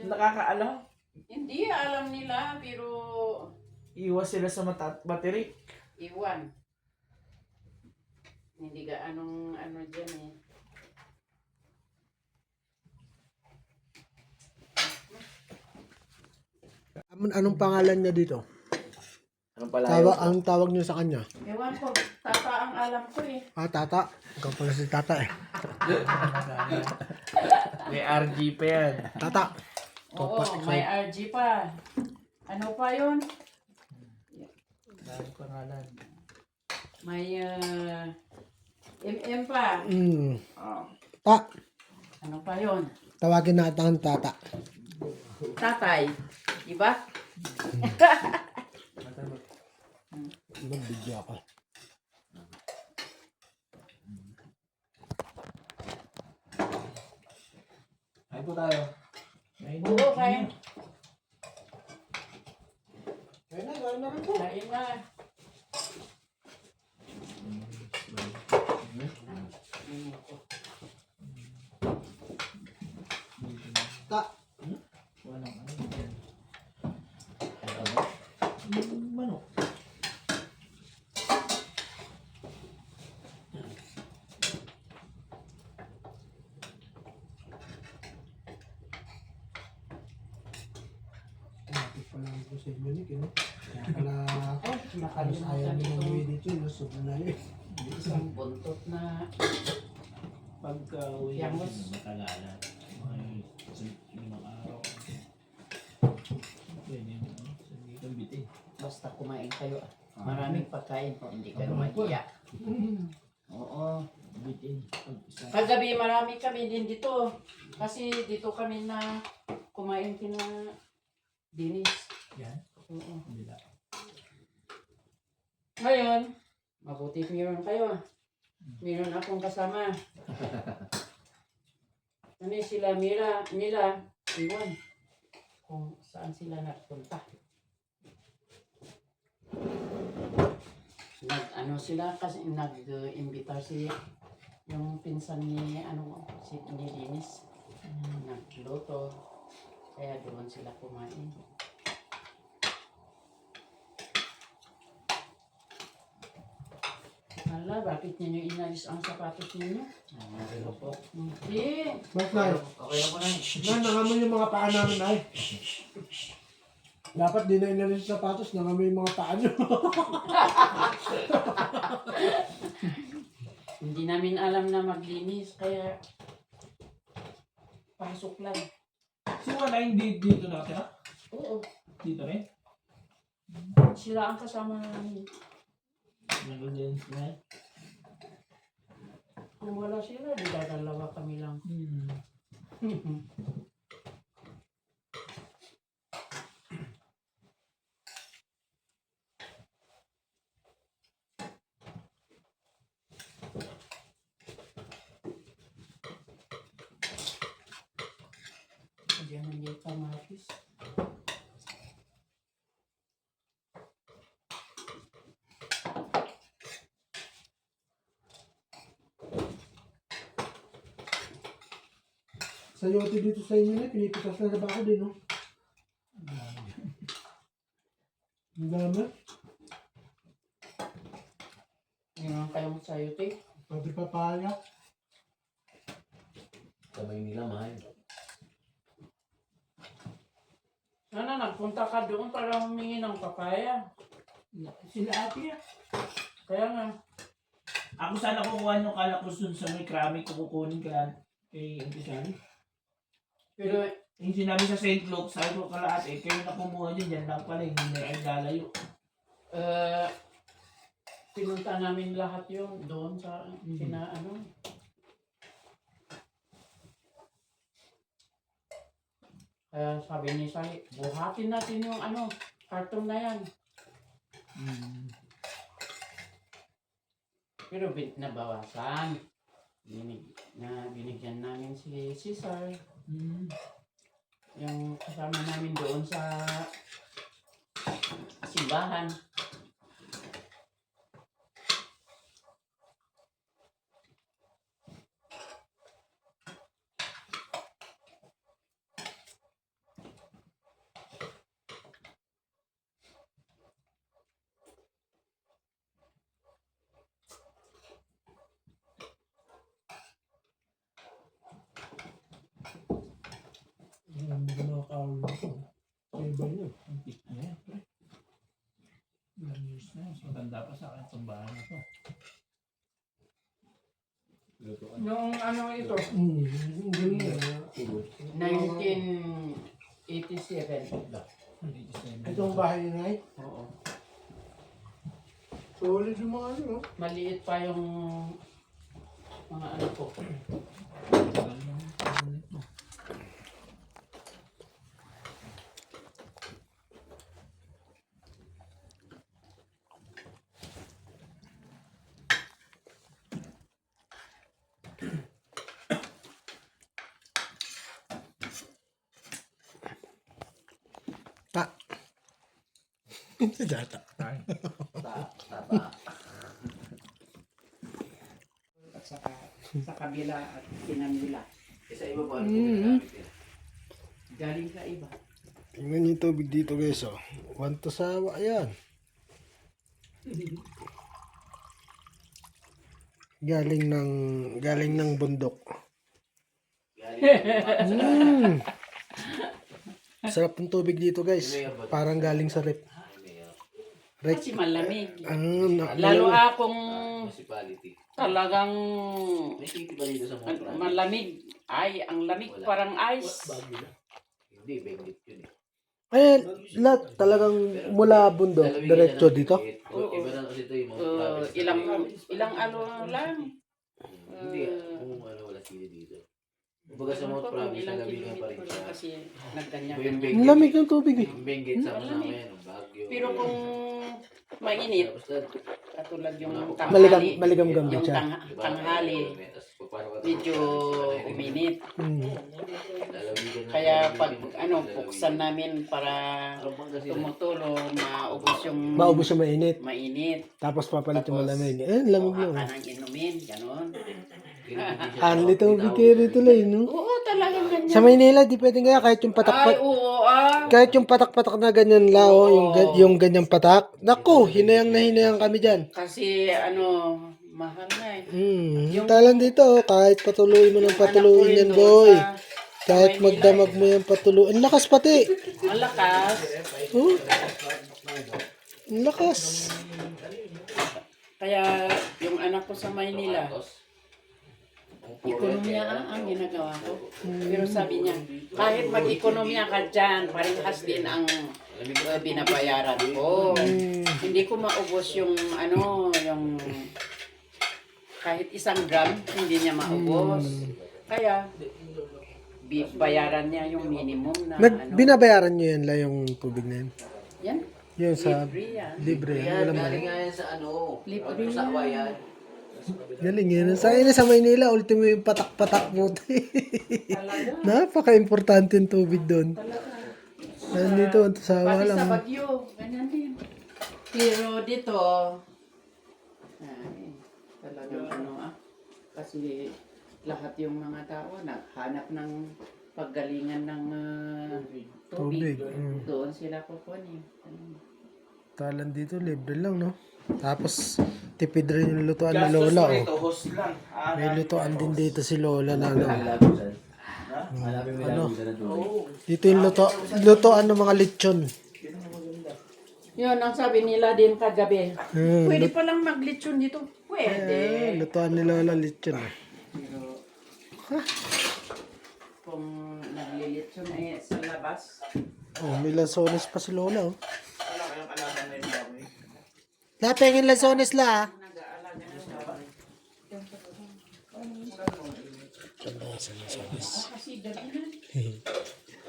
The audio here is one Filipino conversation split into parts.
Nakakaalam. Hindi, alam nila, pero Iwas sila sa battery. iwan. Hindi ka anong ano dyan eh. Anong pangalan niya dito? Anong palayo? Ang tawag niyo sa kanya? Ewan ko, tata ang alam ko eh. Tata. Ikaw pala si Tata eh. May RG pa yan. Tata. Oo, may RG pa. Ano pa yun? Dahil pangalan. May MM pa. Oh. Ta. Ano pa yun? Tawagin natin ang Tata. Tatay. Diba? Mag-video ako. Ay po tayo. Oo, kain. Kaya na, gano'n na rin po. Kain na. Ta. Walang ano. Manok. Lapit pa lang po sa inyo ni Kino. Kaya pala Ay, ayaw nakalimutan mo ito. umuwi dito. Sobrang na yun. Isang buntot na Pagka-uwi. Yangos. Matagalan. May limang araw. Pwede mo. Hindi kang bitin. basta kumain kayo. Maraming pagkain po, hindi kayo mag-iya. Oo. Bitin. Kagabi marami kami din dito. Kasi dito kami na kumain kina Dinis. Yan. Oo. Bila. Ngayon, mabuti meron kayo. Meron akong kasama. Ano sila, nila, iwan. Kung saan sila nagpunta. Ano sila kasi nag-imbita si yung pinsan ni si ni Dinis. Nagluto. Kaya doon sila kumain. Hala, bakit ninyo inalis ang sapatos ninyo? Ano po? Hindi. Mas na. Okay na po na. Nangamoy yung mga paa namin ay. Dapat di na inalis sa sapatos, nangamoy yung mga paa nyo. Hindi namin alam na maglinis, kaya pasok lang. Si Juan ay hindi dito nakatira? Oo, Dito rin? sila ang kasama namin. Nag-audience na. Kung wala sila, di dadalawa kami lang. Diyan ang yung kamatis. Sa yote dito sa inyo na, pinipitas na ba ako din, no? Ang dami. Ngayon kayong sayote. Pati papaya. Sabay nila mahal. Sana nagpunta ka doon para humingi ng papaya. Sila ate ah. Kaya nga, Ako sana kukuha yung kalakos dun sa may krami ko kukunin ka kay Auntie Sally. pero Yung sinabi sa St. Luke, sabi ko kalahat eh, kayo na kumuha dyan lang pala, hindi na ay lalayo. pinunta namin lahat yung doon sa kina ano. Kaya sabi ni Sally, buhatin natin yung karton na yan. Pero nabawasan. Binigyan namin si Cesar. Yung kasama namin doon sa simbahan. Sa iba niya. Ano yan, pre? Ilang years na, mas maganda pa sa akin itong bahay na to. Nung ano ito? Galing na. 1987. Itong bahay ni Nay. Oo. Solid yung mga ano. Maliit pa yung mga ano ko. Ta. Si Data. At saka sa kabila at pinamila. Sa iba po, Galing sa iba. Tingnan niyo yung tubig dito guys. Oh. Wanto sawa yan. Galing ng bundok. Sarap ng tubig dito guys. Parang galing sa rep. Kasi malamig. Ano, Lalo akong municipality. talagang May city ba dito sa Montreal? malamig. Ay, ang lamig parang ice. Hindi, Benguet yun eh. eh, lahat talagang mula bundok, diretso dito. Iba na kasi ito yung mga province. Ilang ano lang. Hindi, kung ano, wala sila dito. Kumbaga sa Mount Province, Ilang nalabigan pa rin kilometro siya. kasi nagganyan. Iba yung Ang Benguet. lamig ng tubig eh. Yung Benguet sa Malamig. kasama yan, yung Baguio. Pero kung mainit, Basta, katulad yung Maligam, tanghali, maligam-gam yung siya. tanghali, medyo uminit. Lalawigan na- Kaya pag ano, buksan namin para tumutulo, maubos yung Maubos yung mainit. mainit. Tapos papalit yung Tapos, malamig. Eh, lamig Kuha lang. ka ng inumin, gano'n. Anli tubig kayo rito lang, no? Oo, talagang ganyan. Sa Maynila, di pwedeng kaya kahit yung Ay, patak-patak. oo, Kahit yung patak-patak na ganyan lao, yung ganyang patak. Naku, hinayang kami dyan. Kasi ano, mahal na eh. Talan dito, oh, kahit patuloy mo ng patuluin yan, boy. Kahit magdamag mo yung patuloy. Ang lakas pati. Malakas. Oh. Ang lakas. Kaya yung anak ko sa Maynila, ekonomiya ang ginagawa ko. Pero sabi niya, kahit mag-ekonomiya ka dyan, parehas din ang binabayaran ko. Hindi ko maubos yung ano, yung kahit 1 gram, hindi niya maubos. Kaya, bayaran niya yung minimum na ano. Binabayaran nyo yan lang yung tubig na yun. Yan, Yung sa libre yan. libre. Yan, Walang galing mali. nga yan sa ano, Libre sa yan. Wayan. Galing yan. Sa Maynila, ultimo yung patak-patak mo. Napaka-importante yung tubig doon. Nandito, ang sawa Pati sa lang. Baguio, ganyan din. Pero dito, ay, talagang ano kasi lahat yung mga tao naghanap ng paggalingan ng tubig. Tubig, mm. Doon sila kukunin. Talan dito, libre lang, no? Tapos, tipid rin yung lutuan ni Lola, oh. host lang. May lutuan din dito si Lola na, ano. Ano? Dito yung lutuan ng mga lechon. Yun, ang sabi nila din kagabi. Hmm, Pwede palang maglitsyon dito. Pwede. lutuan ni Lola lechon. Pero, kung naglilitsyon eh sa labas, Oh, may lansones pa si Lola, oh. Wala kayong kalaban na yung baboy. Napengin lansones la, ah. nag-aalaga ng baboy. Kasi gabi na.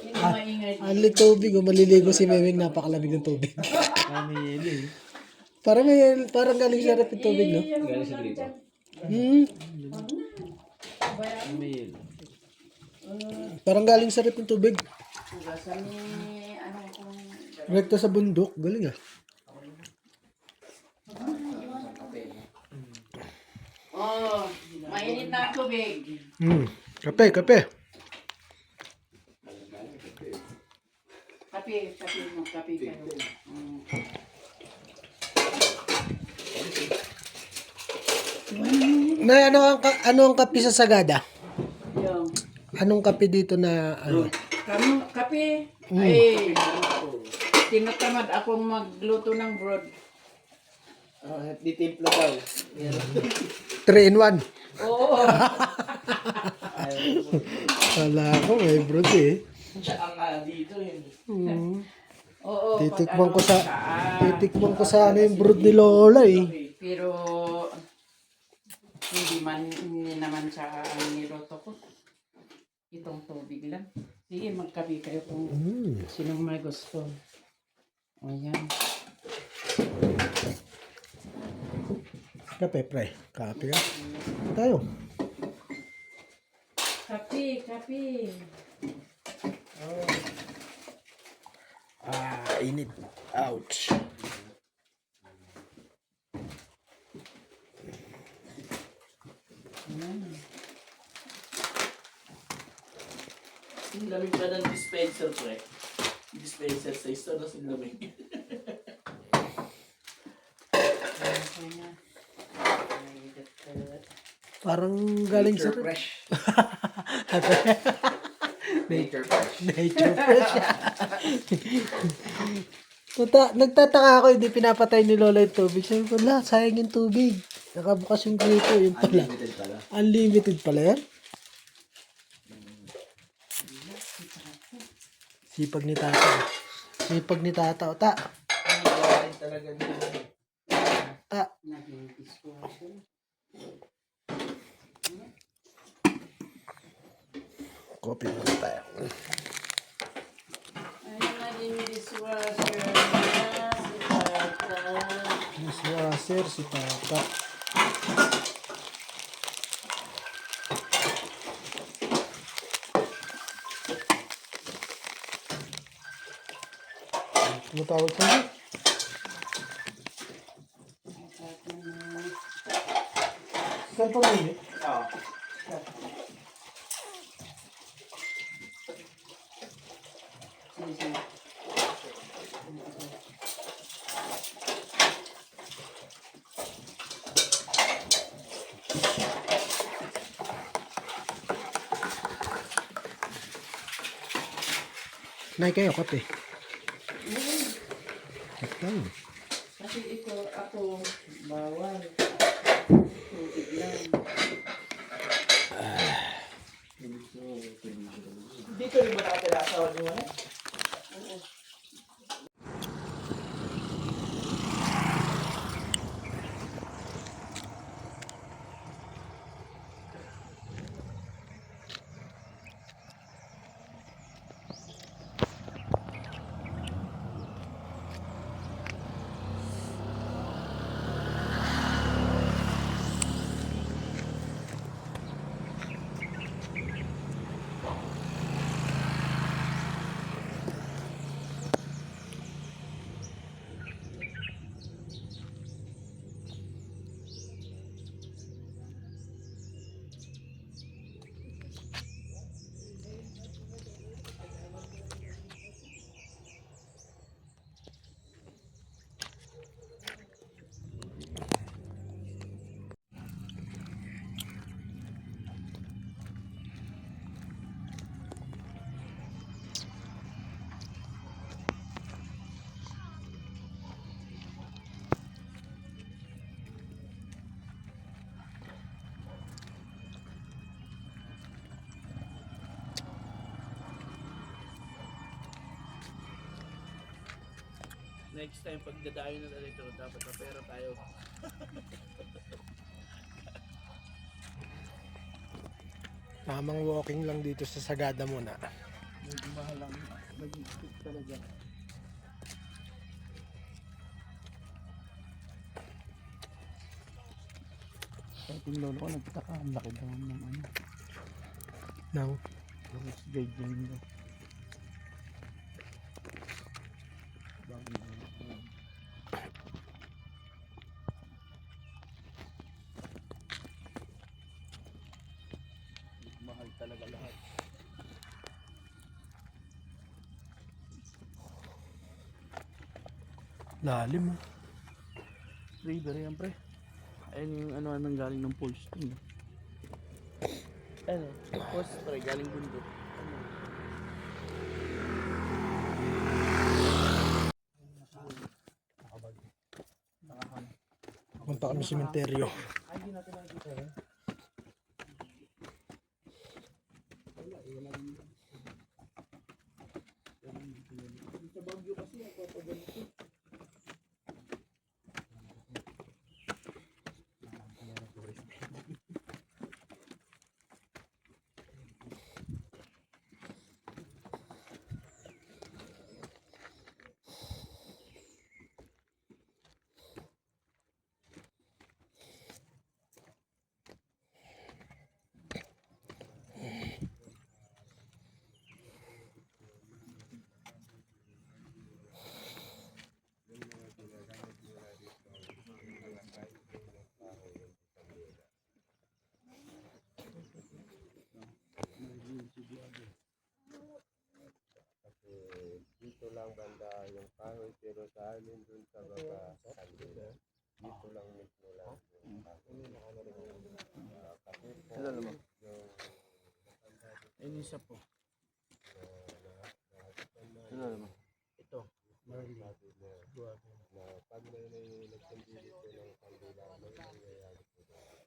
Hindi maingay. Ang tubig, oh. Maliligo si Memeng, napakalamig ng tubig. Parang galing sa rep yung tubig, no? Galing sa grito. Parang galing sa rep yung tubig. Hugasan ni, ano kung... Rekta sa bundok, galing, ah. Oh, mainit na ang tubig. Kape. Kape, mo, kape kayo. May ano ang kape sa Sagada? Yung, Anong kape dito na ano? Kape. Ay, tinatamad akong magluto ng broad. Di timpla daw. 3 in 1. Oo. Wala ko, may brood eh. Siya ang dito yun. Oo. Titikman pag ko sa, saan. titikman ko sana yung brood ni Lola eh. Pero, hindi naman siya ang niloto ko. Itong tubig lang. Sige, magkape kayo kung sinong may gusto. O yan. Kape, pre. Kape ka. Tayo. Kape. Init. Ouch. Lamig pa ng dispenser pre. Dispenser sa store na sinlamig. Parang galing sa... fresh. Nature fresh. Nature fresh. Nagtataka ako, hindi pinapatay ni Lola yung tubig. Sabi ko, sayang yung tubig. Nakabukas yung grito, yun pala. Unlimited pala. Unlimited pala yan? Sipag ni tata. Sipag ni tata. O, ta. Talaga nito. Ta. Kopi muna tayo. Ayun na din dishwasher na si Tata. Dishwasher si tata. Tumatawag sa iyo? Saan pa ngayon? Oo. Sige. Nay kayo, kape. Ito. Kasi ito, ako, bawal. Tubig lang. Dito rin ba nakatala sa asawa niyo? Next time pag dadayo na dito, dapat na pera tayo. Tamang walking lang dito sa Sagada muna. Medyo mahal lang. Mag-stick talaga. Kahit yung lolo ko nagtaka, ang laki daw ng ano. Nang Yung guideline daw. Mahal talaga lahat. lalim. River yan pre. Ayun yung ano anong galing ng pulse dun. Ano? Post pre, galing bundok. Ano? Punta kami sa sementeryo. Dito lang banda yung kahoy pero sa amin dun sa baba kandila. Dito lang mismo lang yung kahoy. Kasi po yung Ayun isa po. ito na pag may nagtindi dito ng kandila may nangyayari po doon.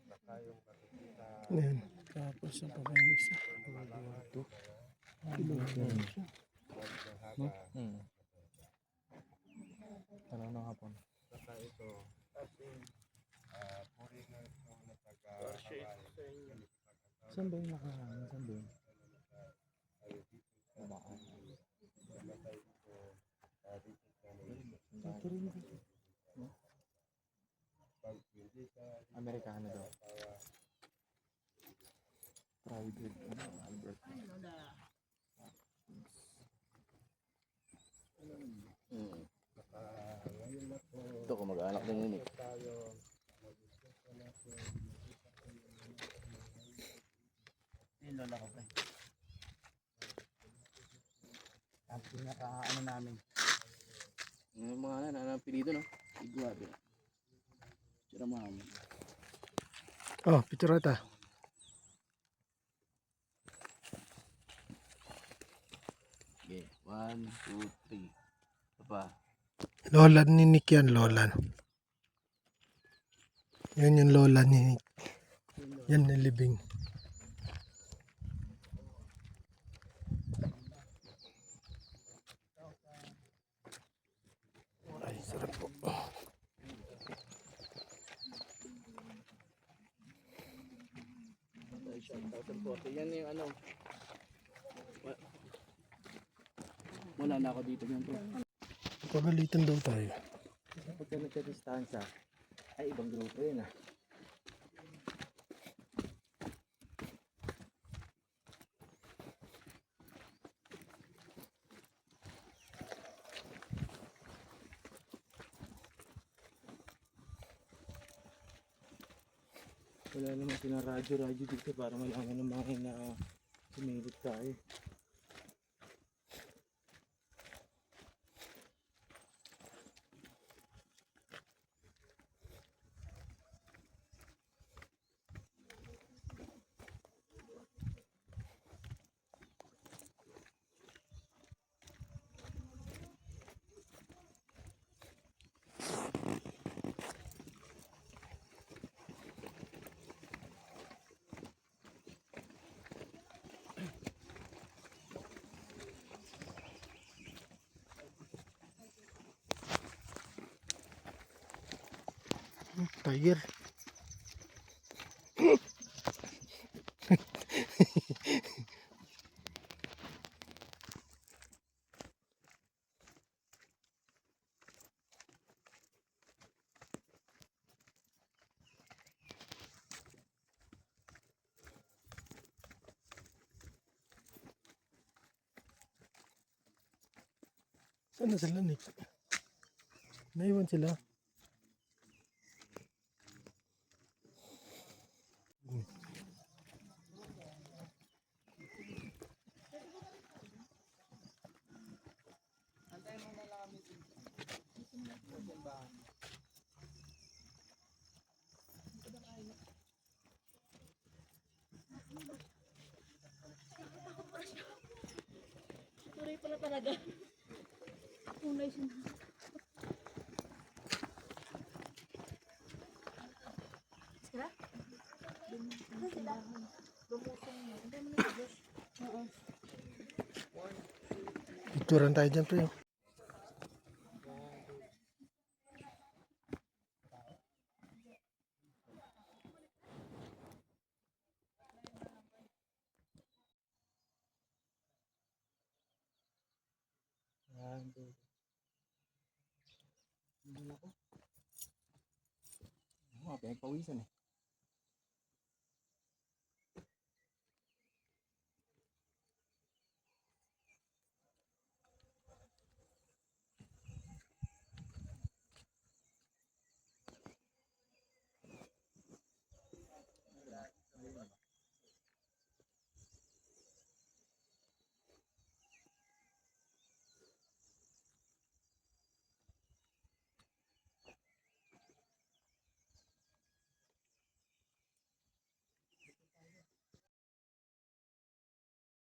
Saka yung makikita Ayan. Tapos ang pa yung isa. Ano na hapon? Saka ito, kasi foreigner po na taga-Hawaii. Saan ba yung nakahangin? Saan ba yun? Amerikano daw. Private. Albert. Ito kung mag-anak din yun eh. Yung lola ko pa. Ang pinaka-ano namin. Yung mga apelido no? Iguabe. Siramahan. Oh, picture ata. Okay, 1, 2, 3. Pa. Lola ni Nick yan, lola. Yan yung lola ni Nick. Yan yung libing. Ay, sarap po. Yan yung ano. Wala na ako dito yan. Pagalitan daw tayo. Pagka nagka-distansya, ay ibang grupo yun ah. Wala naman sinaradyo-radyo dito para malaman ng mga na sumilip tayo. Tiger. Saan na sila, Nick? Naiwan sila. talaga. Unay siya. Sira? Sila? Lumusong niya. Hindi mo na Diyos. Oo. Picturean tayo dyan, pre. Pinagpawisan eh.